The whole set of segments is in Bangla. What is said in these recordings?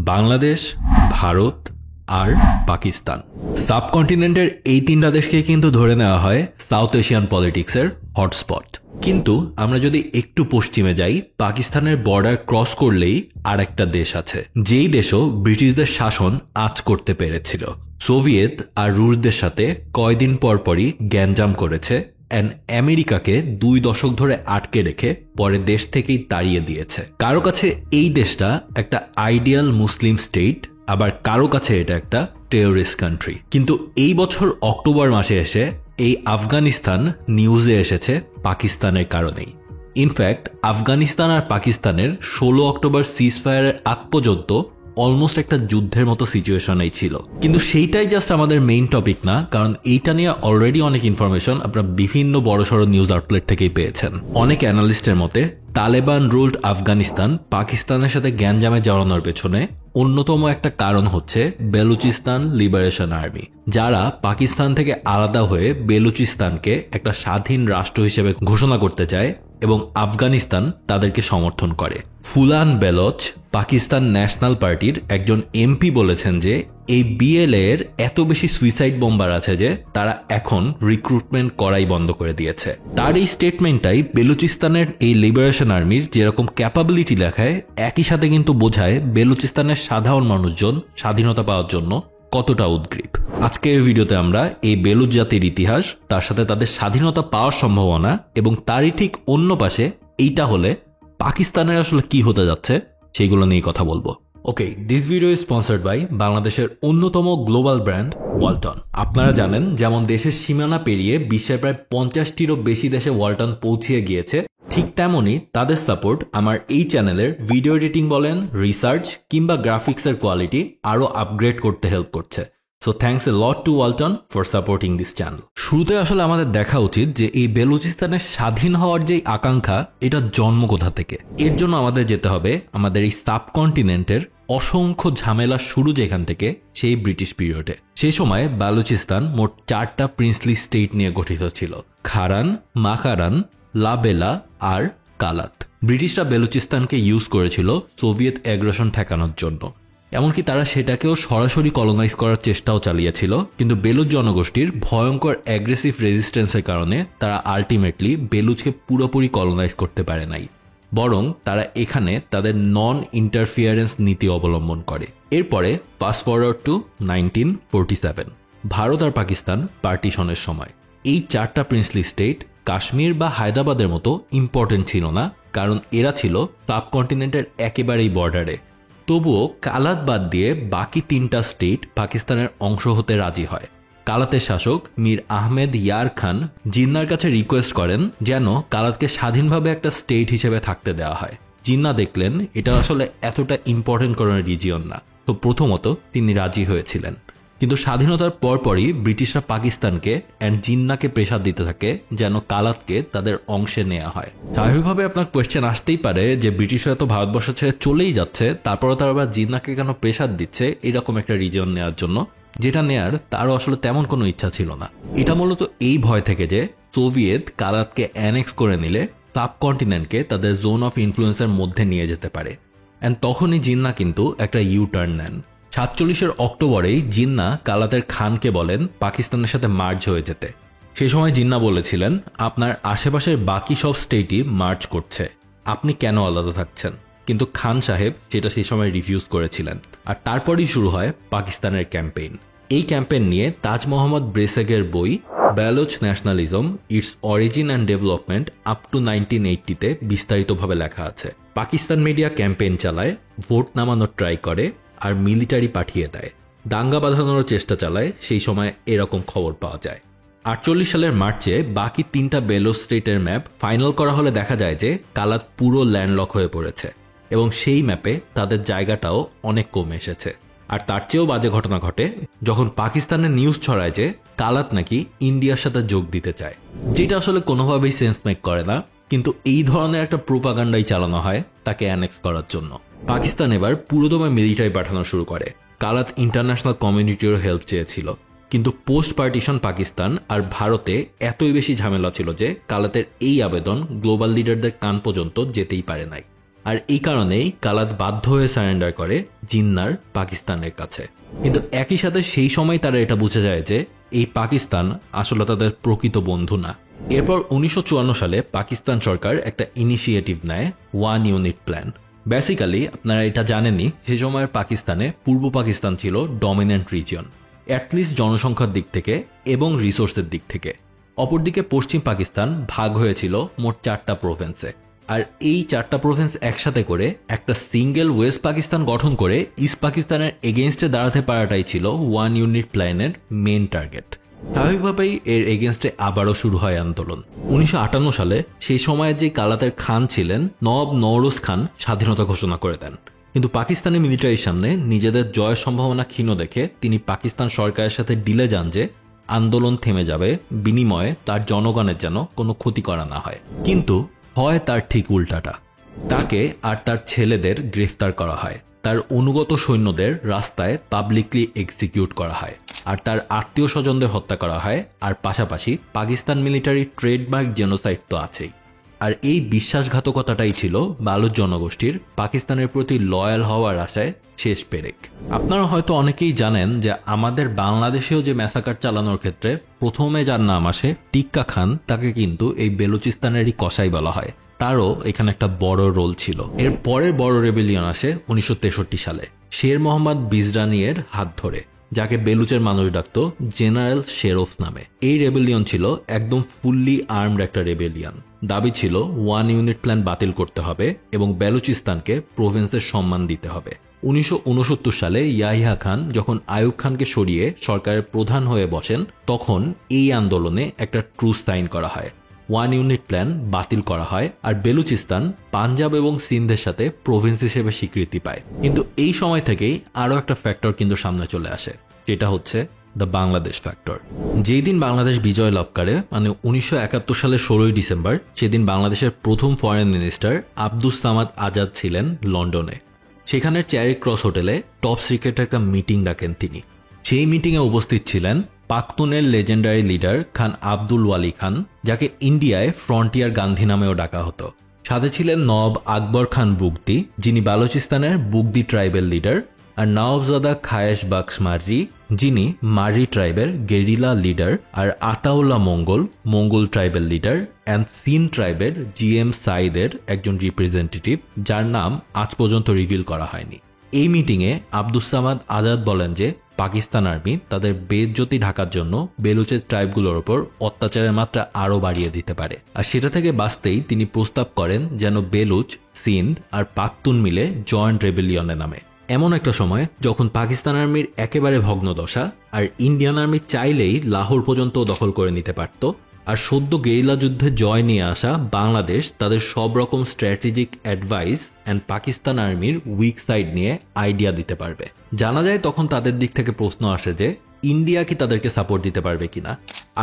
বাংলাদেশ, ভারত আর পাকিস্তান। সাবকন্টিনেন্টের এই তিনটা দেশকে কিন্তু ধরে নেওয়া হয় সাউথ এশিয়ান পলিটিক্সের হটস্পট। কিন্তু আমরা যদি একটু পশ্চিমে যাই, পাকিস্তানের বর্ডার ক্রস করলেই আর একটা দেশ আছে, যেই দেশও ব্রিটিশদের শাসন আঁচ করতে পেরেছিল। সোভিয়েত আর রুশদের সাথে কয়দিন পরপরই গ্যাঞ্জাম করেছে, আমেরিকাকে 2 দশক ধরে আটকে রেখে পরে দেশ থেকেই তাড়িয়ে দিয়েছে। কারো কাছে এই দেশটা একটা আইডিয়াল মুসলিম স্টেট, আবার কারো কাছে এটা একটা টেররিস্ট কান্ট্রি। কিন্তু এই বছর অক্টোবর মাসে এসে এই আফগানিস্তান নিউজে এসেছে পাকিস্তানের কারণেই। ইনফ্যাক্ট আফগানিস্তান আর পাকিস্তানের 16 অক্টোবর সিজফায়ারের আগ পর্যন্ত অলমোস্ট একটা যুদ্ধের মতো সিচুয়েশনেই ছিল। কিন্তু সেইটাই জাস্ট আমাদের মেইন টপিক না, কারণ এইটা নিয়ে অলরেডি অনেক ইনফরমেশন আপনারা বিভিন্ন বড়সড় নিউজ আউটলেট থেকেই পেয়েছেন। অনেক অ্যানালিস্টের মতে তালেবান রুলড আফগানিস্তান পাকিস্তানের সাথে গ্যাঞ্জামে জড়ানোর পেছনে অন্যতম একটা কারণ হচ্ছে বেলুচিস্তান লিবারেশন আর্মি, যারা পাকিস্তান থেকে আলাদা হয়ে বেলুচিস্তানকে একটা স্বাধীন রাষ্ট্র হিসেবে ঘোষণা করতে চায় এবং আফগানিস্তান তাদেরকে সমর্থন করে। ফুলান বেলোচ, পাকিস্তান ন্যাশনাল পার্টির একজন এমপি, বলেছেন যে এই বিএলএ এর এত বেশি সুইসাইড বোম্বার আছে যে তারা এখন রিক্রুটমেন্ট করাই বন্ধ করে দিয়েছে। তার এই স্টেটমেন্টটাই বেলুচিস্তানের এই লিবারেশন আর্মির যেরকম ক্যাপাবিলিটি দেখায়, একই সাথে কিন্তু বোঝায় বেলুচিস্তানের সাধারণ মানুষজন স্বাধীনতা পাওয়ার জন্য কতটা উদ্গ্রীব। আজকের এই ভিডিওতে আমরা এই বেলুচ জাতির ইতিহাস, তার সাথে তাদের স্বাধীনতা পাওয়ার সম্ভাবনা, এবং তারই ঠিক অন্য পাশে এইটা হলে পাকিস্তানের আসলে কি হতে যাচ্ছে সেইগুলো নিয়ে কথা বলবো। Okay, this video is sponsored by বাংলাদেশের অন্যতম গ্লোবাল ব্র্যান্ড ওয়ালটন। আপনারা জানেন, যেমন দেশের সীমানা পেরিয়ে বিশ্বের প্রায় 50টিরও বেশি দেশে ওয়ালটন পৌঁছিয়ে গিয়েছে, ঠিক তেমনই তাদের সাপোর্ট আমার এই চ্যানেলের ভিডিও এডিটিং বলেন, রিসার্চ কিংবা গ্রাফিক্সের কোয়ালিটি আরও আপগ্রেড করতে হেল্প করছে। So thanks a lot to Walton for supporting this channel. শুরুতে আসলে আমাদের দেখা উচিত যে এই বেলুচিস্তানের স্বাধীন হওয়ার যে আকাঙ্ক্ষা, এটা জন্ম কোথা থেকে। এর জন্য আমাদের যেতে হবে আমাদের এই সাবকন্টিনেন্টের অসংখ্য ঝামেলা শুরু যেখান থেকে, সেই ব্রিটিশ পিরিয়ডে। সেই সময় বালুচিস্তান মোট 4টা প্রিন্সলি স্টেট নিয়ে গঠিত ছিল: খারান, মাকারান, লাবেলা আর কালাত। ব্রিটিশরা বেলুচিস্তানকে ইউজ করেছিল সোভিয়েত অ্যাগ্রেশন ঠেকানোর জন্য, এমনকি তারা সেটাকেও সরাসরি কলোনাইজ করার চেষ্টাও চালিয়েছিল। কিন্তু বেলুচ জনগোষ্ঠীর ভয়ঙ্কর অ্যাগ্রেসিভ রেজিস্ট্যান্সের কারণে তারা আলটিমেটলি বেলুচকে পুরোপুরি কলোনাইজ করতে পারে নাই, বরং তারা এখানে তাদের নন ইন্টারফিয়ারেন্স নীতি অবলম্বন করে। এরপরে ফাস্ট ফরওয়ার্ড টু 1947, ভারত আর পাকিস্তান পার্টিশনের সময়। এই 4টা প্রিন্সলি স্টেট কাশ্মীর বা হায়দ্রাবাদের মতো ইম্পর্টেন্ট ছিল না, কারণ এরা ছিল সাবকন্টিনেন্টের একেবারেই বর্ডারে। তবুও কালাত বাদ দিয়ে বাকি 3টা স্টেট পাকিস্তানের অংশ হতে রাজি হয়। কালাতের শাসক মীর আহমেদ ইয়ার খান জিন্নার কাছে রিকোয়েস্ট করেন যেন কালাতকে স্বাধীনভাবে একটা স্টেট হিসেবে থাকতে দেওয়া হয়। জিন্না দেখলেন এটা আসলে এতটা ইম্পর্টেন্ট কোনো রিজিয়ন না, তো প্রথমত তিনি রাজি হয়েছিলেন। কিন্তু স্বাধীনতার পরপরই ব্রিটিশরা পাকিস্তানকে জিন্নাকে প্রেসার দিতে থাকে যেন কালাতকে তাদের অংশে নেওয়া হয়। স্বাভাবিকভাবে আপনার কোয়েশ্চেন আসতেই পারে যে ব্রিটিশরা তো ভারতবর্ষ ছেড়ে চলেই যাচ্ছে, তারপরে তারা আবার জিন্নাকে কেন প্রেসার দিচ্ছে এরকম একটা রিজিয়ন নেওয়ার জন্য, যেটা নেয়ার তারও আসলে তেমন কোনো ইচ্ছা ছিল না। এটা মূলত এই ভয় থেকে যে সোভিয়েত কালাতকে অ্যানেক্স করে নিলে সাবকন্টিনেন্টকে তাদের জোন অফ ইনফ্লুয়েন্সের মধ্যে নিয়ে যেতে পারে। তখনই জিন্না কিন্তু একটা ইউ টার্ন নেন। 47 অক্টোবরেই জিন্না কালাতের খানকে বলেন পাকিস্তানের সাথে মার্জ হয়ে যেতে। সেই সময় জিন্না বলেছিলেন, আপনার আশেপাশের বাকি সব স্টেটই মার্জ করছে, আপনি কেন আলাদা থাকছেন? কিন্তু খান সাহেব সেটা সেই সময় রিফিউজ করেছিলেন। আর তারপরই শুরু হয় পাকিস্তানের ক্যাম্পেইন। এই ক্যাম্পেইন নিয়ে তাজ মোহাম্মদ ব্রেসেগের বই Baloch nationalism, its origin and development up to 1980-তে বিস্তারিতভাবে লেখা আছে। পাকিস্তান মিডিয়া ক্যাম্পেইন চালায়, ভোট নামানোর ট্রাই করে, আর মিলিটারি পাঠিয়ে দেয়, দাঙ্গা বাঁধানোর চেষ্টা চালায়। সেই সময় এরকম খবর পাওয়া যায়। 48 সালের মার্চে বাকি 3টা বেলোচ স্টেটের ম্যাপ ফাইনাল করা হলে দেখা যায় যে কালাত পুরো ল্যান্ডলক হয়ে পড়েছে, এবং সেই ম্যাপে তাদের জায়গাটাও অনেক কমে এসেছে। আর তার চেয়েও বাজে ঘটনা ঘটে যখন পাকিস্তানের নিউজ ছড়ায় যে কালাত নাকি ইন্ডিয়ার সাথে যোগ দিতে চায়, যেটা আসলে কোনোভাবেই সেন্স মেক করে না। কিন্তু এই ধরনের একটা প্রোপাগান্ডাই চালানো হয় তাকে অ্যানেক্স করার জন্য। পাকিস্তান এবার পুরোদমে মিলিটারি পাঠানো শুরু করে। কালাত ইন্টারন্যাশনাল কমিউনিটিরও হেল্প চেয়েছিল, কিন্তু পোস্ট পার্টিশন পাকিস্তান আর ভারতে এতই বেশি ঝামেলা ছিল যে কালাতের এই আবেদন গ্লোবাল লিডারদের কান পর্যন্ত যেতেই পারে নাই। আর এই কারণেই কালাত বাধ্য হয়ে সারেন্ডার করে জিন্নার পাকিস্তানের কাছে। কিন্তু একই সাথে সেই সময় তারা এটা বুঝে যায় যে এই পাকিস্তান আসলে তাদের প্রকৃত বন্ধু না। এরপর 1954 সালে পাকিস্তান সরকার একটা ইনিশিয়েটিভ নেয়, ওয়ান ইউনিট প্ল্যান। বেসিক্যালি আপনারা এটা জানেনই, সে সময়ের পাকিস্তানে পূর্ব পাকিস্তান ছিল ডমিনেন্ট রিজিয়ন, অ্যাটলিস্ট জনসংখ্যার দিক থেকে এবং রিসোর্সের দিক থেকে। অপরদিকে পশ্চিম পাকিস্তান ভাগ হয়েছিল মোট 4টা প্রভিন্সে। আর এই 4টা প্রভিন্স একসাথে করে একটা সিঙ্গেল ওয়েস্ট পাকিস্তান গঠন করে ইস্ট পাকিস্তানের এগেনস্টে দাঁড়াতে পারাটাই ছিল ওয়ান ইউনিট প্ল্যানের মেন টার্গেট। স্বাভাবিকভাবেই এর এগেনস্টে আবারও শুরু হয় আন্দোলন। 1958 সালে সেই সময়ের যে কালাতের খান ছিলেন নওয়াব নওরোজ খান স্বাধীনতা ঘোষণা করে দেন, কিন্তু পাকিস্তানি মিলিটারির সামনে নিজেদের জয়ের সম্ভাবনা ক্ষীণ দেখে তিনি পাকিস্তান সরকারের সাথে ডিলে যান যে আন্দোলন থেমে যাবে, বিনিময়ে তার জনগণের যেন কোনো ক্ষতি করা না হয়। কিন্তু হয় তার ঠিক উল্টাটা, তাকে আর তার ছেলেদের গ্রেফতার করা হয়, তার অনুগত সৈন্যদের রাস্তায় পাবলিকলি এক্সিকিউট করা হয়, আর তার আত্মীয় স্বজনদের হত্যা করা হয়। আর পাশাপাশি পাকিস্তান মিলিটারি ট্রেডমার্ক জেনোসাইড তো আছেই। আর এই বিশ্বাসঘাতকতাটাই ছিল বালুচ জনগোষ্ঠীর পাকিস্তানের প্রতি লয়াল হওয়ার আশায় শেষ পেরেক। আপনারা হয়তো অনেকেই জানেন যে আমাদের বাংলাদেশেও যে ম্যাসাকার চালানোর ক্ষেত্রে প্রথমে যার নাম আসে টিক্কা খান, তাকে কিন্তু এই বেলুচিস্তানেরই কসাই বলা হয়। তারও এখানে একটা বড় রোল ছিল। এর পরের বড় রেবেলিয়ন আসে 1963 সালে শের মোহাম্মদ বিজরানিয়ের হাত ধরে, যাকে বেলুচের মানুষ ডাকত জেনারেল শেরফ নামে। এই রেবেলিয়ন ছিল একদম ফুললি আর্মড একটা রেবেলিয়ন। দাবি ছিল ওয়ান ইউনিট প্ল্যান বাতিল করতে হবে এবং বেলুচিস্তানকে প্রভিন্সের সম্মান দিতে হবে। 1969 সালে ইয়াহিয়া খান যখন আইয়ুব খানকে সরিয়ে সরকারের প্রধান হয়ে বসেন, তখন এই আন্দোলনে একটা ট্রুস সাইন করা হয়, ওয়ান ইউনিট প্ল্যান বাতিল করা হয়, আর বেলুচিস্তান পাঞ্জাব এবং সিন্ধের সাথে প্রভিন্স হিসেবে স্বীকৃতি পায়। কিন্তু এই সময় থেকেই আরও একটা ফ্যাক্টর কিন্তু সামনে চলে আসে, যেটা হচ্ছে দ্য বাংলাদেশ ফ্যাক্টর। যেই দিন বাংলাদেশ বিজয় লাভ করে, মানে 1971 সালের 16 ডিসেম্বর, সেদিন বাংলাদেশের প্রথম ফরেন মিনিস্টার আব্দুস সামাদ আজাদ ছিলেন লন্ডনে। সেখানের চ্যারি ক্রস হোটেলে টপ সিক্রেটের একটা মিটিং ডাকেন তিনি। সেই মিটিংয়ে উপস্থিত ছিলেন পাখতুনের লেজেন্ডারি লিডার খান আব্দুল ওয়ালি খান, যাকে ইন্ডিয়ায় ফ্রন্টিয়ার গান্ধী নামেও ডাকা হতো। সাথে ছিলেন নওয়াব আকবর খান বুগদি, যিনি বালুচিস্তানের বুগদি ট্রাইবেল লিডার, আর নওয়াবজাদা খায়েশ বাক্স মার্রি, যিনি মার্রি ট্রাইবের গেরিলা লিডার, আর Ataullah Mengal tribal leader, and সিন ট্রাইবের জিএম সাইদের একজন রিপ্রেজেন্টেটিভ, যার নাম আজ পর্যন্ত রিভিল করা হয়নি। এই মিটিংয়ে আব্দুস সামাদ আজাদ বলেন যে পাকিস্তান আর্মি তাদের বেইজ্জতি ঢাকার জন্য বেলুচের ট্রাইবগুলোর ওপর অত্যাচারের মাত্রা আরও বাড়িয়ে দিতে পারে, আর সেটা থেকে বাঁচতেই তিনি প্রস্তাব করেন যেন বেলুচ, সিন্ধ আর পাখতুন মিলে জয়েন্ট রেবেলিয়নে নামে। এমন একটা সময় যখন পাকিস্তান আর্মির একেবারে ভগ্নদশা, আর ইন্ডিয়ান আর্মি চাইলেই লাহোর পর্যন্ত দখল করে নিতে পারত, আর সদ্য গেরিলা যুদ্ধে জয় নিয়ে আসা বাংলাদেশ তাদের সব রকম স্ট্র্যাটেজিক অ্যাডভাইস অ্যান্ড পাকিস্তান আর্মির উইক সাইড নিয়ে আইডিয়া দিতে পারবে। জানা যায় তখন তাদের দিক থেকে প্রশ্ন আসে যে ইন্ডিয়া কি তাদেরকে সাপোর্ট দিতে পারবে কিনা।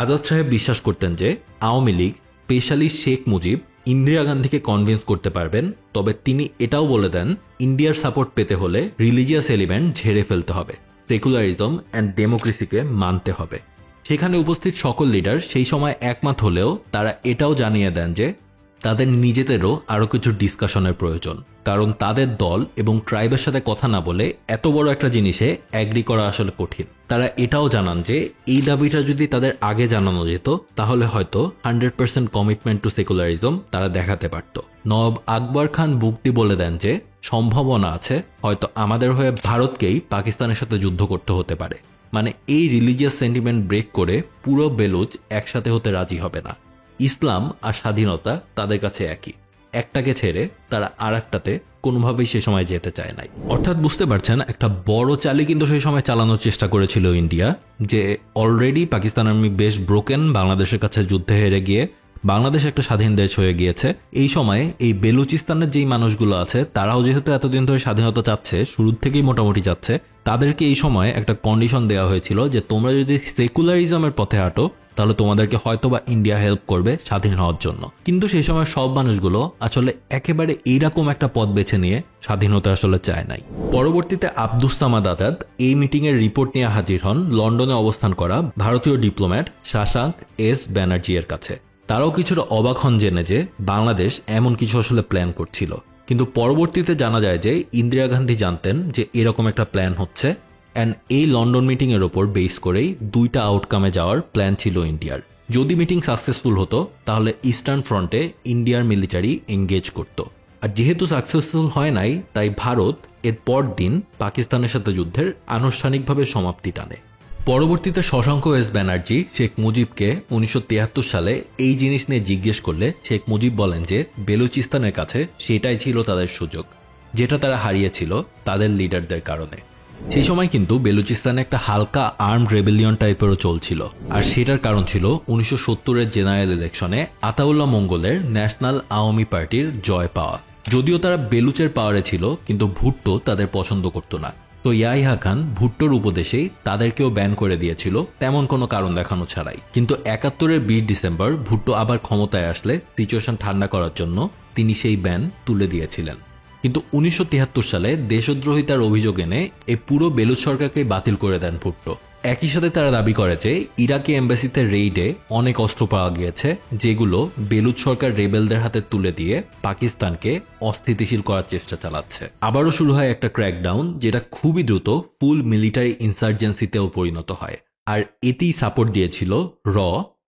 আজাদ সাহেব বিশ্বাস করতেন যে আওয়ামী লীগ, স্পেশালি শেখ মুজিব, ইন্দিরা গান্ধীকে কনভিন্স করতে পারবেন, তবে তিনি এটাও বলে দেন ইন্ডিয়ার সাপোর্ট পেতে হলে রিলিজিয়াস এলিমেন্ট ঝেড়ে ফেলতে হবে, সেকুলারিজম অ্যান্ড ডেমোক্রেসিকে মানতে হবে। সেখানে উপস্থিত সকল লিডার সেই সময় একমত হলেও তারা এটাও জানিয়ে দেন যে তাদের নিজেদেরও আরও কিছু ডিসকাশনের প্রয়োজন, কারণ তাদের দল এবং ট্রাইবের সাথে কথা না বলে এত বড় একটা জিনিসে অ্যাগ্রি করা আসলে কঠিন। তারা এটাও জানান যে এই দাবিটা যদি তাদের আগে জানানো যেত তাহলে হয়তো 100% কমিটমেন্ট টু সেকুলারিজম তারা দেখাতে পারত। নওয়াব আকবর খান বুগদি বলে দেন যে সম্ভাবনা আছে হয়তো আমাদের হয়ে ভারতকেই পাকিস্তানের সাথে যুদ্ধ করতে হতে পারে। মানে এই রিলিজিয়াস সেন্টিমেন্ট ব্রেক করে পুরো বেলুচ একসাথে হতে রাজি হবে না। ইসলাম আর স্বাধীনতা তাদের কাছে একই, একটাকে ছেড়ে তারা আর একটাতে কোনোভাবেই সে সময় যেতে চায় নাই। অর্থাৎ বুঝতে পারছেন, একটা বড় চালি কিন্তু সেই সময় চালানোর চেষ্টা করেছিল ইন্ডিয়া, যে অলরেডি পাকিস্তান আর্মি বেশ ব্রোকেন, বাংলাদেশের কাছে যুদ্ধে হেরে গিয়ে বাংলাদেশ একটা স্বাধীন দেশ হয়ে গিয়েছে। এই সময়ে এই বেলুচিস্তানের যেই মানুষগুলো আছে তারাও যেহেতু এতদিন ধরে স্বাধীনতা চাচ্ছে, শুরুর থেকেই মোটামুটি চাচ্ছে, তাদেরকে এই সময় একটা কন্ডিশন দেওয়া হয়েছিল যে তোমরা যদি সেকুলারিজমের পথে হাঁটো তাহলে তোমাদেরকে হয়তোবা ইন্ডিয়া হেল্প করবে স্বাধীন হওয়ার জন্য। কিন্তু সেই সময় সব মানুষগুলো আসলে একেবারে এইরকম একটা পথ বেছে নিয়ে স্বাধীনতা আসলে চায় নাই। পরবর্তীতে আব্দুস সামাদ আজাদ এই মিটিংয়ের রিপোর্ট নিয়ে হাজির হন লন্ডনে অবস্থান করা ভারতীয় ডিপ্লোম্যাট শাসাঙ্ক এস ব্যানার্জি এর কাছে। তারাও কিছুটা অবাক হন জেনে যে বাংলাদেশ এমন কিছু আসলে প্ল্যান করছিল। কিন্তু পরবর্তীতে জানা যায় যে ইন্দিরা গান্ধী জানতেন যে এরকম একটা প্ল্যান হচ্ছে, অ্যান্ড এই লন্ডন মিটিংয়ের ওপর বেস করেই দুইটা আউটকামে যাওয়ার প্ল্যান ছিল ইন্ডিয়ার। যদি মিটিং সাকসেসফুল হতো তাহলে ইস্টার্ন ফ্রন্টে ইন্ডিয়ার মিলিটারি এঙ্গেজ করত, আর যেহেতু সাকসেসফুল হয় নাই তাই ভারত এর পর দিন পাকিস্তানের সাথে যুদ্ধের আনুষ্ঠানিকভাবে সমাপ্তি টানে। পরবর্তীতে শশাঙ্ক এস ব্যানার্জি শেখ মুজিবকে 1973 সালে এই জিনিস নিয়ে জিজ্ঞেস করলে শেখ মুজিব বলেন যে বেলুচিস্তানের কাছে সেটাই ছিল তাদের সুযোগ, যেটা তারা হারিয়েছিল তাদের লিডারদের কারণে। সেই সময় কিন্তু বেলুচিস্তানে একটা হালকা আর্মড রেবেলিয়ন টাইপেরও চলছিল, আর সেটার কারণ ছিল 1970-এর জেনারেল ইলেকশনে আতাউল্লাহ মঙ্গলের ন্যাশনাল আওয়ামী পার্টির জয় পাওয়া। যদিও তারা বেলুচের পাওয়ারে ছিল, কিন্তু ভুট্টো তাদের পছন্দ করত না। তো ইয়াহিয়া খান ভুট্টোর উপদেশেই তাদেরকেও ব্যান করে দিয়েছিল, তেমন কোনো কারণ দেখানো ছাড়াই। কিন্তু 71-এর 20 ডিসেম্বর ভুট্টো আবার ক্ষমতায় আসলে সিচুয়েশন ঠান্ডা করার জন্য তিনি সেই ব্যান তুলে দিয়েছিলেন। কিন্তু 1973 সালে দেশদ্রোহিতার অভিযোগ এনে এই পুরো বেলুচ সরকারকে বাতিল করে দেন ভুট্টো। একই সাথে তারা দাবি করে যে ইরাকি এম্বাসিতে রেইডে অনেক অস্ত্র পাওয়া গিয়েছে, যেগুলো বেলুচ সরকার রেবেলদের হাতে তুলে দিয়ে পাকিস্তানকে অস্থিতিশীল করার চেষ্টা চালাচ্ছে। আবারও শুরু হয় একটা ক্র্যাকডাউন, যেটা খুবই দ্রুত ফুল মিলিটারি ইনসার্জেন্সিতেও পরিণত হয়, আর এতেই সাপোর্ট দিয়েছিল র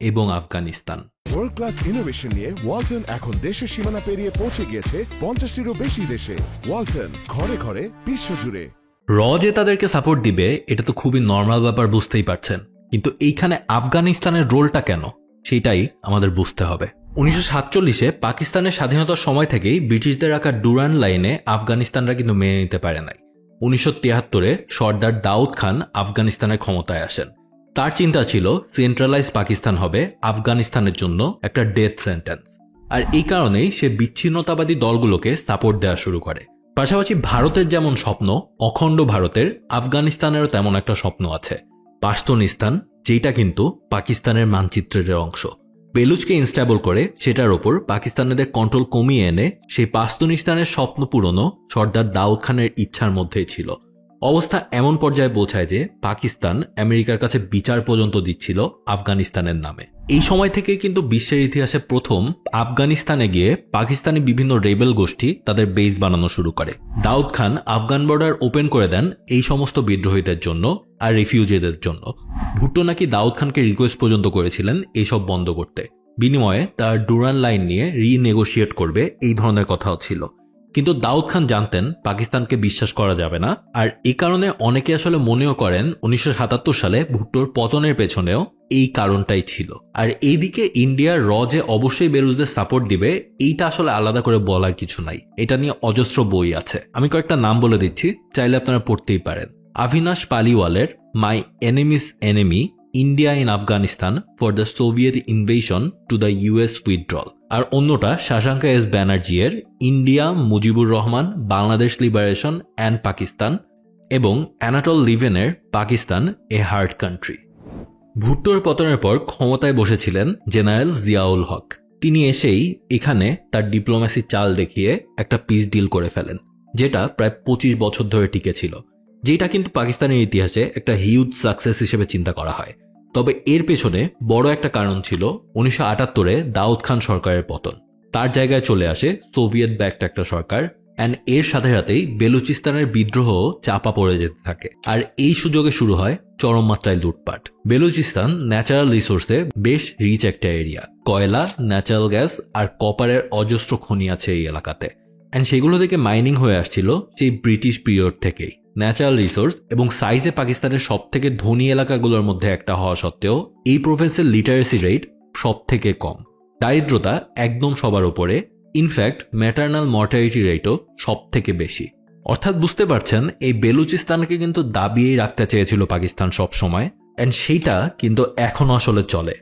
এবং আফগানিস্তান। ওয়ার্ল্ড ক্লাস ইনোভেশন নিয়ে ওয়ালটন এখন দেশের সীমানা পেরিয়ে পৌঁছে গিয়েছে 50টিরও বেশি দেশে। ওয়ালটন, ঘরে ঘরে বিশ্বজুড়ে। র যে তাদেরকে সাপোর্ট দিবে এটা তো খুবই নর্মাল ব্যাপার, বুঝতেই পারছেন, কিন্তু এইখানে আফগানিস্তানের রোলটা কেন সেটাই আমাদের বুঝতে হবে। 1947-এ পাকিস্তানের স্বাধীনতার সময় থেকেই ব্রিটিশদের রাখা ডুরান্ড লাইনে আফগানিস্তানরা কিন্তু মেনে নিতে পারে নাই। 1973-এ সর্দার দাউদ খান আফগানিস্তানের ক্ষমতায় আসেন। তার চিন্তা ছিল সেন্ট্রালাইজ পাকিস্তান হবে আফগানিস্তানের জন্য একটা ডেথ সেন্টেন্স, আর এই কারণেই সে বিচ্ছিন্নতাবাদী দলগুলোকে সাপোর্ট দেওয়া শুরু করে। পাশাপাশি ভারতের যেমন স্বপ্ন অখণ্ড ভারতের, আফগানিস্তানেরও তেমন একটা স্বপ্ন আছে, পাশতুনিস্তান, যেটা কিন্তু পাকিস্তানের মানচিত্রের অংশ। বেলুচকে ইনস্টেবল করে সেটার ওপর পাকিস্তানিদের কন্ট্রোল কমিয়ে এনে সেই পাশতুনিস্তানের স্বপ্ন পূরণও সর্দার দাউদ খানের ইচ্ছার মধ্যেই ছিল। অবস্থা এমন পর্যায়ে পৌঁছায় যে পাকিস্তান আমেরিকার কাছে বিচার পর্যন্ত দিচ্ছিল আফগানিস্তানের নামে। এই সময় থেকে কিন্তু বিশ্বের ইতিহাসে প্রথম আফগানিস্তানে গিয়ে পাকিস্তানি বিভিন্ন রেবেল গোষ্ঠী তাদের বেস বানানো শুরু করে। দাউদ খান আফগান বর্ডার ওপেন করে দেন এই সমস্ত বিদ্রোহীদের জন্য আর রিফিউজিদের জন্য। ভুট্টো নাকি দাউদ খানকে রিকোয়েস্ট পর্যন্ত করেছিলেন এইসব বন্ধ করতে, বিনিময়ে তার ডুরান্ড লাইন নিয়ে রিনেগোশিয়েট করবে, এই ধরনের কথাও ছিল। কিন্তু দাউদ খান জানতেন পাকিস্তানকে বিশ্বাস করা যাবে না, আর এই কারণে অনেকে আসলে মনেও করেন 1977 সালে ভুট্টোর পতনের পেছনেও এই কারণটাই ছিল। আর এইদিকে ইন্ডিয়ার র যে অবশ্যই বেলুচদের সাপোর্ট দিবে এইটা আসলে আলাদা করে বলার কিছু নাই, এটা নিয়ে অজস্র বই আছে। আমি কয়েকটা নাম বলে দিচ্ছি, চাইলে আপনারা পড়তেই পারেন। আভিনাশ পালিওয়ালের my enemy's enemy, India in Afghanistan for the Soviet invasion to the US withdrawal. আর অন্যটা শশাঙ্ক এস ব্যানার্জির India Mujibur Rahman, Bangladesh liberation and Pakistan, এবং অ্যানাটল লিভেনের পাকিস্তান এ হার্ড কান্ট্রি। ভুট্টোর পতনের পর ক্ষমতায় বসেছিলেন জেনারেল জিয়াউল হক। তিনি এসেই এখানে তার ডিপ্লোম্যাসি চাল দেখিয়ে একটা পিস ডিল করে ফেলেন, যেটা প্রায় 25 বছর ধরে টিকে ছিল, যেটা কিন্তু পাকিস্তানের ইতিহাসে একটা হিউজ সাকসেস হিসেবে চিন্তা করা হয়। তবে এর পেছনে বড় একটা কারণ ছিল 1978-এ দাউদ খান সরকারের পতন। তার জায়গায় চলে আসে সোভিয়েত ব্যাকড একটা সরকার, অ্যান্ড এর সাথে সাথেই বেলুচিস্তানের বিদ্রোহ চাপা পড়ে যেতে থাকে। আর এই সুযোগে শুরু হয় চরম মাত্রায় লুটপাট। বেলুচিস্তান ন্যাচারাল রিসোর্সে বেশ রিচ একটা এরিয়া, কয়লা, ন্যাচারাল গ্যাস আর কপারের অজস্র খনি আছে এই এলাকাতে, অ্যান্ড সেগুলো থেকে মাইনিং হয়ে আসছিল সেই ব্রিটিশ পিরিয়ড থেকেই। ন্যাচারাল রিসোর্স এবং সাইজে পাকিস্তানের সব থেকে ধনী এলাকাগুলোর মধ্যে একটা হওয়া সত্ত্বেও এই প্রভিন্সের লিটারেসি রেট সব থেকে কম, দারিদ্রতা একদম সবার উপরে, ইনফ্যাক্ট ম্যাটারনাল মর্টালিটি রেটও সব থেকে বেশি। অর্থাৎ বুঝতে পারছেন এই বেলুচিস্তানকে কিন্তু দাবিয়েই রাখতে চেয়েছিল পাকিস্তান সব সময়, অ্যান্ড সেইটা কিন্তু এখনো আসলে চলে।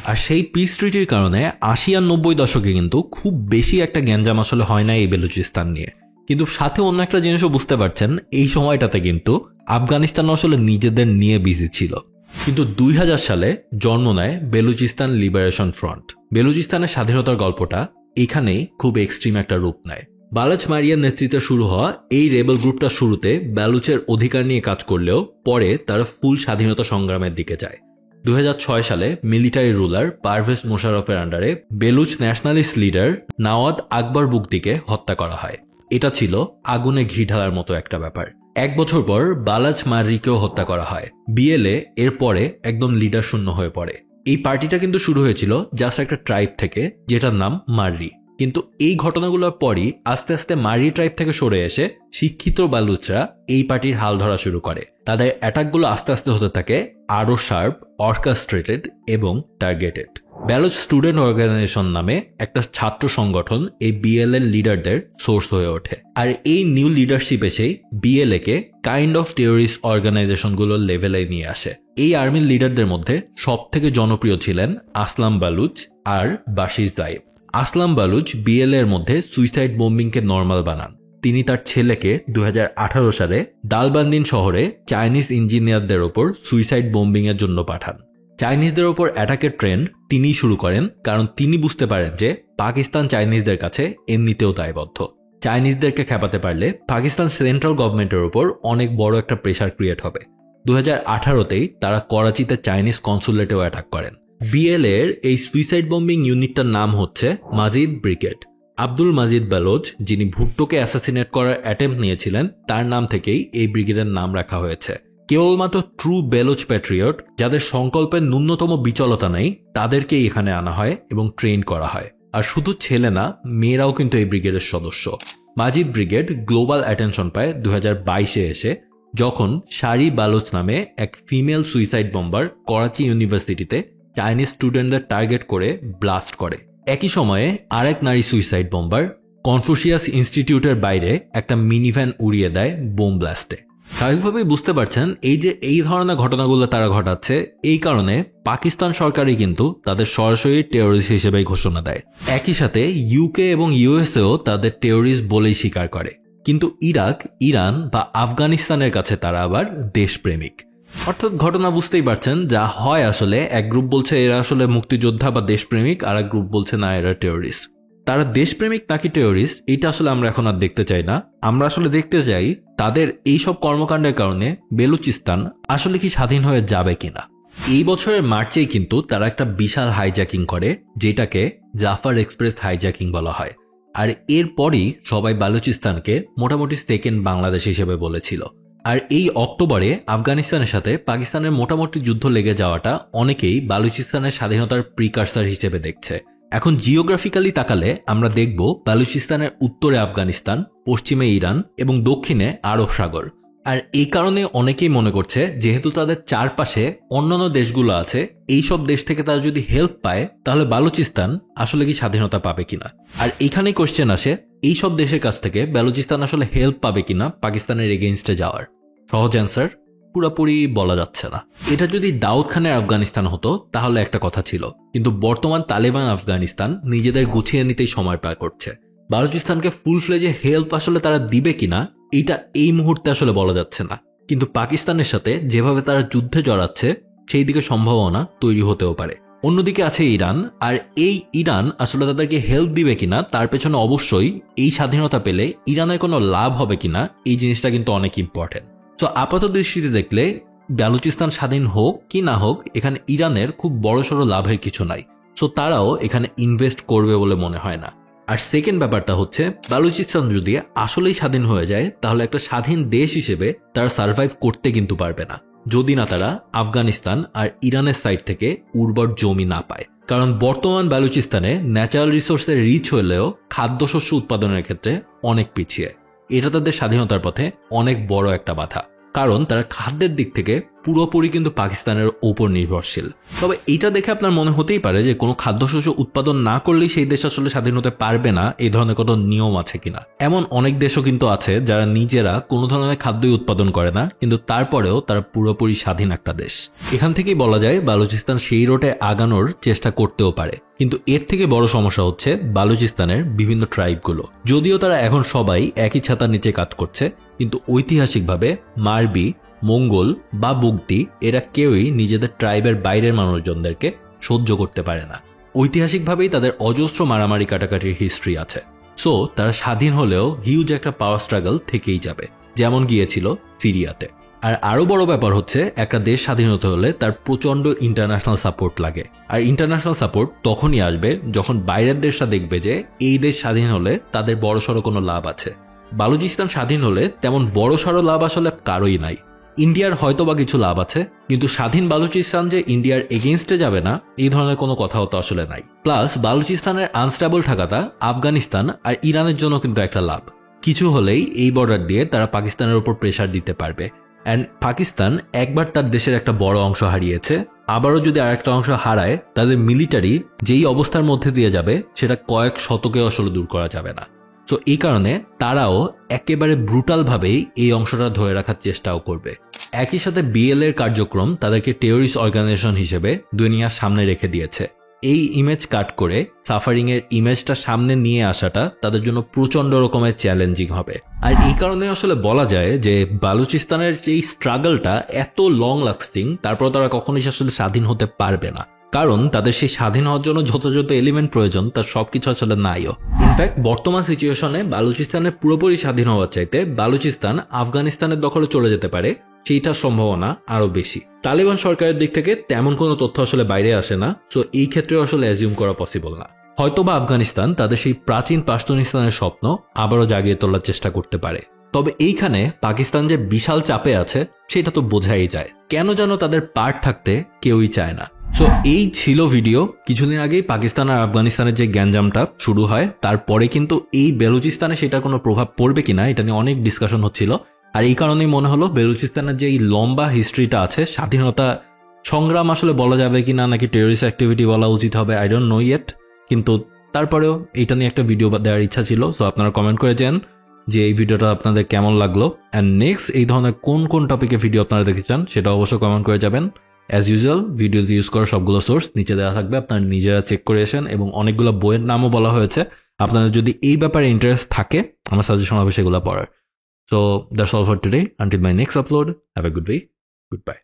আর সেই পিস ট্রিটির কারণে 80 আর 90 দশকে কিন্তু খুব বেশি একটা গ্যাঞ্জাম আসলে হয় না এই বেলুচিস্তান নিয়ে। কিন্তু সাথে অন্য একটা জিনিসও বুঝতে পারছেন, এই সময়টাতে কিন্তু আফগানিস্তান আসলে নিজেদের নিয়ে বিজি ছিল। কিন্তু 2000 সালে জন্ম নেয় বেলুচিস্তান লিবারেশন ফ্রন্ট। বেলুচিস্তানের স্বাধীনতার গল্পটা এখানেই খুব এক্সট্রিম একটা রূপ নেয়। বালাচ মারিয়ার নেতৃত্বে শুরু হওয়া এই রেবেল গ্রুপটা শুরুতে বেলুচের অধিকার নিয়ে কাজ করলেও পরে তারা ফুল স্বাধীনতা সংগ্রামের দিকে যায়। 2006 সালে মিলিটারি রুলার পারভেজ মোশাররফের আন্ডারে বেলুচ ন্যাশনালিস্ট লিডার নাওয়াদ আকবর বুগদিকে হত্যা করা হয়। এটা ছিল আগুনে ঘি ঢালার মতো একটা ব্যাপার। 1 বছর পর বালাজ মার্রিকেও হত্যা করা হয়। বিএলএ এর পরে একদম লিডার শূন্য হয়ে পড়ে। এই পার্টিটা কিন্তু শুরু হয়েছিল জাস্ট একটা ট্রাইব থেকে, যেটার নাম মার্রি। কিন্তু এই ঘটনাগুলোর পরই আস্তে আস্তে মার্রি ট্রাইব থেকে সরে এসে শিক্ষিত বালুচরা এই পার্টির হাল ধরা শুরু করে। তাদের অ্যাটাকগুলো আস্তে আস্তে হতে থাকে আরো শার্প, অর্কেস্ট্রেটেড এবং টার্গেটেড। ব্যালুচ স্টুডেন্ট অর্গানাইজেশন নামে একটা ছাত্র সংগঠন এই বিএলএ লিডারদের সোর্স হয়ে ওঠে। আর এই নিউ লিডারশিপ এসেই বিএলএ কে কাইন্ড অফ টেরোরিস্ট অর্গানাইজেশনগুলোর লেভেলে নিয়ে আসে। এই আর্মির লিডারদের মধ্যে সব থেকে জনপ্রিয় ছিলেন আসলাম বালুচ আর বাশির জায়েব। আসলাম বালুচ বিএলএ এর মধ্যে সুইসাইড বোম্বিংকে নর্মাল বানান। তিনি তার ছেলেকে 2018 সালে দালবান্দিন শহরে চাইনিজ ইঞ্জিনিয়ারদের ওপর সুইসাইড বোম্বিং এর জন্য পাঠান। চাইনিজদের ওপর অ্যাটাকের ট্রেন্ড তিনিই শুরু করেন, কারণ তিনি বুঝতে পারেন যে পাকিস্তান চাইনিজদের কাছে এমনিতেও দায়বদ্ধ। চাইনিজদেরকে খেপাতে পারলে পাকিস্তান সেন্ট্রাল গভর্নমেন্টের ওপর অনেক বড় একটা প্রেশার ক্রিয়েট হবে। 2018তেই তারা করাচিতে চাইনিজ কনসুলেটেও অ্যাটাক করেন। বিএলএ এর এই সুইসাইড বম্বিং ইউনিটটার নাম হচ্ছে মাজিদ ব্রিগেড। আব্দুল মাজিদ বালোচ, যিনি ভুট্টোকে অ্যাসাসিনেট করার অ্যাটেম্প্ট নিয়েছিলেন, তার নাম থেকেই এই ব্রিগেডের নাম রাখা হয়েছে। কেবলমাত্র ট্রু বেলোচ প্যাট্রিয়ট, যাদের সংকল্পের ন্যূনতম বিচলতা নেই, তাদেরকেই এখানে আনা হয় এবং ট্রেন করা হয়। আর শুধু ছেলে না, মেয়েরাও কিন্তু এই ব্রিগেডের সদস্য। মাজিদ ব্রিগেড গ্লোবাল অ্যাটেনশন পায় 2022-এ এসে, যখন শারি বালোচ নামে এক ফিমেল সুইসাইড বম্বার করাচি ইউনিভার্সিটিতে চাইনিজ স্টুডেন্টদের টার্গেট করে ব্লাস্ট করে। একই সময়ে আরেক নারী সুইসাইড বম্বার কনফুসিয়াস ইনস্টিটিউটের বাইরে একটা মিনিভ্যান উড়িয়ে দেয় বোম ব্লাস্টে। স্বাভাবিকভাবেই বুঝতে পারছেন এই ধরনের ঘটনাগুলো তারা ঘটাচ্ছে এই কারণে পাকিস্তান সরকারই কিন্তু তাদের সরাসরি টেরোরিস্ট হিসেবে ঘোষণা দেয়। একই সাথে ইউকে এবং ইউএসএও তাদের টেরোরিস্ট বলেই স্বীকার করে। কিন্তু ইরাক, ইরান বা আফগানিস্তানের কাছে তারা আবার দেশপ্রেমিক। অর্থাৎ ঘটনা বুঝতেই পারছেন, যা হয় আসলে এক গ্রুপ বলছে এরা আসলে মুক্তিযোদ্ধা বা দেশপ্রেমিক, আর এক গ্রুপ বলছে না এরা টেরোরিস্ট। তারা দেশপ্রেমিক নাকি টেরোরিস্ট এটা আসলে আমরা এখন আর দেখতে চাই না। আমরা আসলে দেখতে চাই তাদের এই সব কর্মকাণ্ডের কারণে বেলুচিস্তান আসলে কি স্বাধীন হয়ে যাবে কিনা। এই বছরের মার্চেই কিন্তু তারা একটা বিশাল হাইজ্যাকিং করে, যেটাকে জাফর এক্সপ্রেস হাইজ্যাকিং বলা হয়। আর এরপরই সবাই বালুচিস্তানকে মোটামুটি সেকেন্ড বাংলাদেশ হিসেবে বলেছিল। আর এই অক্টোবরে আফগানিস্তানের সাথে পাকিস্তানের মোটামুটি যুদ্ধ লেগে যাওয়াটা অনেকেই বালুচিস্তানের স্বাধীনতার প্রিকার্সার হিসেবে দেখছে। এখন জিওগ্রাফিক্যালি তাকালে আমরা দেখব বালুচিস্তানের উত্তরে আফগানিস্তান, পশ্চিমে ইরান এবং দক্ষিণে আরব সাগর। আর এই কারণে অনেকেই মনে করছে যেহেতু তাদের চারপাশে অন্যান্য দেশগুলো আছে, এই সব দেশ থেকে তারা যদি হেল্প পায় তাহলে বালুচিস্তান আসলে কি স্বাধীনতা পাবে কিনা। আর এখানেই কোশ্চেন আসে, এই সব দেশের কাছ থেকে বালুচিস্তান আসলে হেল্প পাবে কিনা পাকিস্তানের এগেইনস্টে যাওয়ার। সহজ অ্যান্সার, পুরোপুরি বলা যাচ্ছে না। এটা যদি দাউদ খানের আফগানিস্তান হতো তাহলে একটা কথা ছিল, কিন্তু বর্তমান তালেবান আফগানিস্তান নিজেদের গুছিয়ে নিতেই সময় পার করছে। বালুচিস্তানকে ফুল ফ্লেজে হেল্প আসলে তারা দিবে কিনা এটা এই মুহূর্তে আসলে বলা যাচ্ছে না, কিন্তু পাকিস্তানের সাথে যেভাবে তারা যুদ্ধে জড়াচ্ছে সেই দিকে সম্ভাবনা তৈরি হতেও পারে। অন্যদিকে আছে ইরান, আর এই ইরান আসলে তাদেরকে হেল্প দিবে কিনা তার পেছনে অবশ্যই এই স্বাধীনতা পেলে ইরানের কোনো লাভ হবে কিনা এই জিনিসটা কিন্তু অনেক ইম্পর্টেন্ট। তো আপাত দৃষ্টিতে দেখলে বালুচিস্তান স্বাধীন হোক কি না হোক, এখানে ইরানের খুব বড়সড় লাভের কিছু নাই। সো তারাও এখানে ইনভেস্ট করবে বলে মনে হয় না। আর সেকেন্ড ব্যাপারটা হচ্ছে, বালুচিস্তান যদি আসলেই স্বাধীন হয়ে যায় তাহলে একটা স্বাধীন দেশ হিসেবে তারা সার্ভাইভ করতে কিন্তু পারবে না, যদি না তারা আফগানিস্তান আর ইরানের সাইড থেকে উর্বর জমি না পায়। কারণ বর্তমান বালুচিস্তানে ন্যাচারাল রিসোর্সের রিচ হলেও খাদ্যশস্য উৎপাদনের ক্ষেত্রে অনেক পিছিয়ে। এটা তাদের স্বাধীনতার পথে অনেক বড় একটা বাধা, কারণ তারা খাদ্যের দিক থেকে পুরোপুরি কিন্তু পাকিস্তানের ওপর নির্ভরশীল। তবে এটা দেখে আপনার মনে হতেই পারে যে কোনো খাদ্যশস্য উৎপাদন না করলেই সেই দেশ আসলে স্বাধীন হতে পারবে না, এই ধরনের কোনো নিয়ম আছে কিনা। এমন অনেক দেশও কিন্তু আছে যারা নিজেরা কোনো ধরনের খাদ্যই উৎপাদন করে না, কিন্তু তারপরেও তারা পুরোপুরি স্বাধীন একটা দেশ। এখান থেকেই বলা যায় বালুচিস্তান সেই রোডে আগানোর চেষ্টা করতেও পারে। কিন্তু এর থেকে বড় সমস্যা হচ্ছে বালুচিস্তানের বিভিন্ন ট্রাইবগুলো। যদিও তারা এখন সবাই একই ছাতার নিচে কাজ করছে, কিন্তু ঐতিহাসিকভাবে মারবি, মঙ্গল বা বুগদি এরা কেউই নিজেদের ট্রাইবের বাইরের মানুষজনদেরকে সহ্য করতে পারে না। ঐতিহাসিকভাবেই তাদের অজস্র মারামারি কাটাকাটির হিস্ট্রি আছে। সো তারা স্বাধীন হলেও হিউজ একটা পাওয়ার স্ট্রাগল থেকেই যাবে, যেমন গিয়েছিল সিরিয়াতে। আর আরো বড় ব্যাপার হচ্ছে, একটা দেশ স্বাধীন হতে হলে তার প্রচন্ড ইন্টারন্যাশনাল সাপোর্ট লাগে। আর ইন্টারন্যাশনাল সাপোর্ট তখনই আসবে যখন বাইরের দেশটা দেখবে যে এই দেশ স্বাধীন হলে তাদের বড়সড় কোনো লাভ আছে। বালুচিস্তান স্বাধীন হলে তেমন বড় সড়ো লাভ আসলে কারোই নাই। ইন্ডিয়ার হয়তো বা কিছু লাভ আছে, কিন্তু স্বাধীন বালুচিস্তান যে ইন্ডিয়ার এগেইনস্টে যাবে না এই ধরনের কোনো কথাও তো আসলে নাই। প্লাস বালুচিস্তানের আনস্টেবল থাকাটা আফগানিস্তান আর ইরানের জন্য কিন্তু একটা লাভ। কিছু হলেই এই বর্ডার দিয়ে তারা পাকিস্তানের উপর প্রেশার দিতে পারবে। অ্যান্ড পাকিস্তান একবার তার দেশের একটা বড় অংশ হারিয়েছে, আবারও যদি আরেকটা অংশ হারায় তাদের মিলিটারি যেই অবস্থার মধ্যে দিয়ে যাবে সেটা কয়েক শতকেও আসলে দূর করা যাবে না। তো এই কারণে তারাও একেবারে ব্রুটালভাবেই এই অংশটা ধরে রাখার চেষ্টাও করবে। একই সাথে বিএল এর কার্যক্রম তাদেরকে টেররিস্ট অর্গানাইজেশন হিসেবে দুনিয়ার সামনে রেখে দিয়েছে। এই ইমেজ কাট করে সাফারিং এর ইমেজটা সামনে নিয়ে আসাটা তাদের জন্য প্রচন্ড রকমের চ্যালেঞ্জিং হবে। আর এই কারণে আসলে বলা যায় যে বালুচিস্তানের এই স্ট্রাগলটা এত লং লাস্টিং, তারপর তারা কখনোই আসলে স্বাধীন হতে পারবে না, কারণ তাদের সেই স্বাধীন হওয়ার জন্য যত যত এলিমেন্ট প্রয়োজন তার সবকিছু আসলে নাইও। ইনফ্যাক্ট বর্তমান সিচুয়েশনে বালুচিস্তানের পুরোপুরি স্বাধীন হওয়ার চাইতে বালুচিস্তান আফগানিস্তানের দখলে চলে যেতে পারে, সেইটার সম্ভাবনা আরো বেশি। তালিবান সরকারের দিক থেকে তেমন কোনো তথ্য আসলে বাইরে আসে না, তো এই ক্ষেত্রে আসলে অ্যাজিউম করা পসিবল না। হয়তোবা আফগানিস্তান তাদের সেই প্রাচীন পাশতুনিস্তানের স্বপ্ন আবারও জাগিয়ে তোলার চেষ্টা করতে পারে। তবে এইখানে পাকিস্তান যে বিশাল চাপে আছে সেটা তো বোঝাই যায়, কেন যেন তাদের পার্ট থাকতে কেউই চায় না। সো এই ছিল ভিডিও। কিছুদিন আগেই পাকিস্তান আর আফগানিস্তানের যে গ্যাঞ্জামটা শুরু হয়, তারপরে কিন্তু এই বেলুচিস্তানে সেটার কোনো প্রভাব পড়বে কিনা এটা নিয়ে অনেক ডিসকাশন হচ্ছিল। আর এই কারণেই মনে হলো বেলুচিস্তানের যে এই লম্বা হিস্ট্রিটা আছে, স্বাধীনতা সংগ্রাম আসলে বলা যাবে কিনা নাকি টেররিস্ট অ্যাক্টিভিটি বলা উচিত হবে, আই ডোন্ট নো ইয়েট, কিন্তু তারপরেও এইটা নিয়ে একটা ভিডিও দেওয়ার ইচ্ছা ছিল। সো আপনারা কমেন্ট করে যান যে এই ভিডিওটা আপনাদের কেমন লাগলো, অ্যান্ড নেক্সট এই ধরনের কোন কোন টপিকে ভিডিও আপনারা দেখতে চান সেটা অবশ্যই কমেন্ট করে যাবেন। অ্যাজ ইউজুয়াল ভিডিওজ ইউজ করা সবগুলো সোর্স নিচে দেওয়া থাকবে, আপনারা নিজেরা চেক করে আসেন, এবং অনেকগুলো বইয়ের নামও বলা হয়েছে। আপনাদের যদি এই ব্যাপারে ইন্টারেস্ট থাকে আমার সাজেশন হবে সেগুলো পড়ার। So that's all for today. Until my next upload, have a good week. Goodbye.